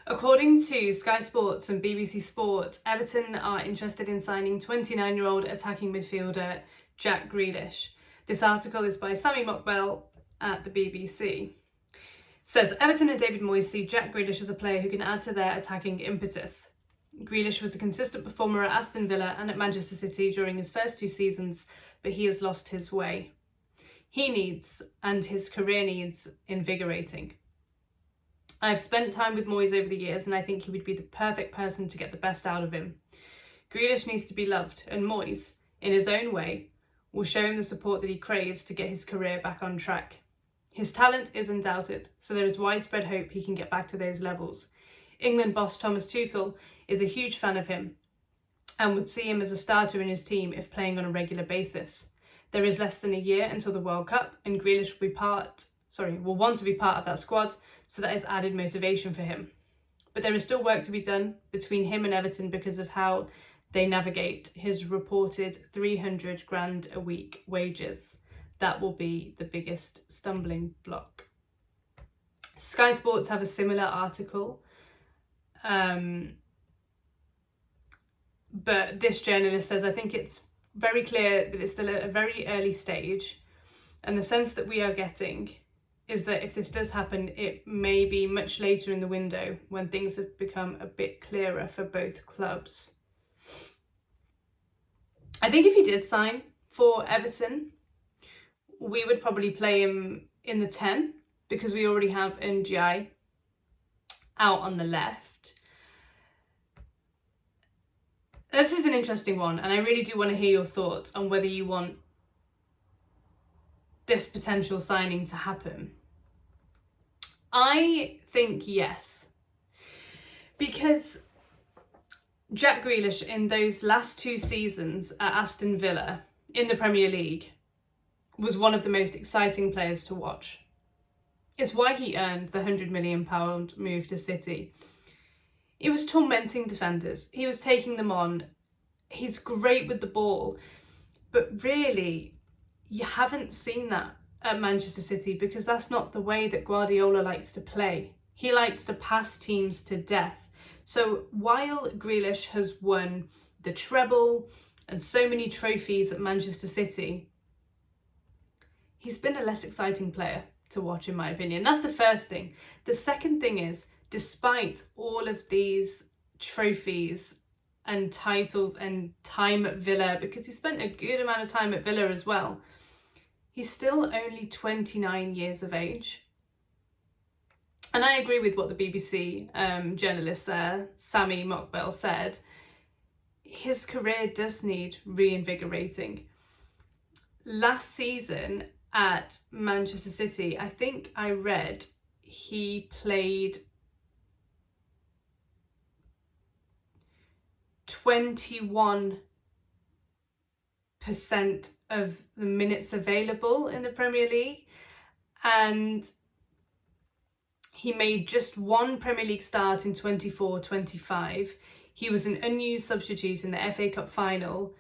According to Sky Sports and BBC Sport, Everton are interested in signing 29-year-old attacking midfielder Jack Grealish. This article is by Sammy Mockbell at the BBC. It says, Everton and David Moyes see Jack Grealish as a player who can add to their attacking impetus. Grealish was a consistent performer at Aston Villa and at Manchester City during his first 2 seasons, but he has lost his way. He needs, and his career needs, invigorating. I have spent time with Moyes over the years and I think he would be the perfect person to get the best out of him. Grealish needs to be loved, and Moyes, in his own way, will show him the support that he craves to get his career back on track. His talent is undoubted, so there is widespread hope he can get back to those levels. England boss Thomas Tuchel is a huge fan of him and would see him as a starter in his team if playing on a regular basis. There is less than a year until the World Cup, and Grealish will want to be part of that squad, so that is added motivation for him. But there is still work to be done between him and Everton because of how they navigate his reported 300 grand a week wages. That will be the biggest stumbling block. Sky Sports have a similar article, but this journalist says, I think it's very clear that it's still at a very early stage, and the sense that we are getting is that if this does happen, it may be much later in the window when things have become a bit clearer for both clubs. I think if he did sign for Everton, we would probably play him in the 10 because we already have NGI out on the left. This is an interesting one, and I really do want to hear your thoughts on whether you want this potential signing to happen. I think yes, because Jack Grealish in those last 2 seasons at Aston Villa in the Premier League was one of the most exciting players to watch. It's why he earned the £100 million move to City. He was tormenting defenders, he was taking them on, he's great with the ball, but really you haven't seen that at Manchester City because that's not the way that Guardiola likes to play. He likes to pass teams to death. So while Grealish has won the treble and so many trophies at Manchester City, he's been a less exciting player to watch, in my opinion. That's the first thing. The second thing is, despite all of these trophies and titles and time at Villa, because he spent a good amount of time at Villa as well, he's still only 29 years of age. And I agree with what the BBC journalist there, Sammy Mockbell, said. His career does need reinvigorating. Last season at Manchester City, I think I read he played 21% of the minutes available in the Premier League, and he made just 1 Premier League start in 24-25. He was an unused substitute in the FA Cup final,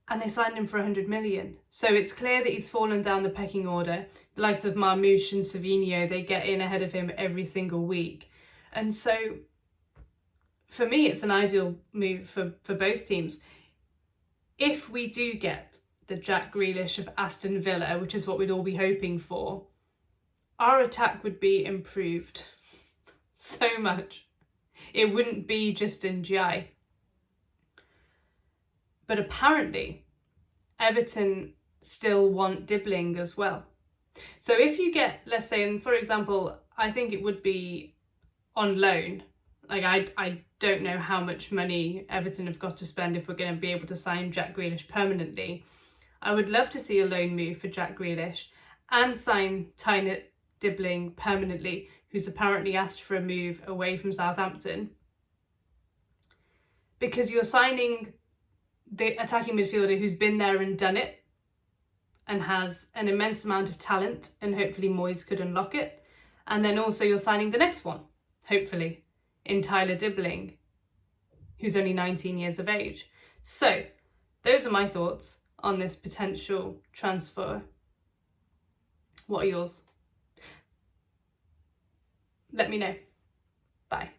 and they signed him for 100 million. So it's clear that he's fallen down the pecking order. The likes of Marmoush and Savinho, they get in ahead of him every single week. And so for me, it's an ideal move for both teams. If we do get the Jack Grealish of Aston Villa, which is what we'd all be hoping for, our attack would be improved so much. It wouldn't be just NGI. But apparently, Everton still want dibling as well. So if you get, let's say, and for example, I think it would be on loan. Like, I don't know how much money Everton have got to spend if we're going to be able to sign Jack Grealish permanently. I would love to see a loan move for Jack Grealish and sign Tyler Dibling permanently, who's apparently asked for a move away from Southampton. Because you're signing the attacking midfielder who's been there and done it and has an immense amount of talent, and hopefully Moyes could unlock it. And then also you're signing the next one, hopefully, in Tyler Dibling, who's only 19 years of age. So those are my thoughts on this potential transfer. What are yours? let me know. Bye.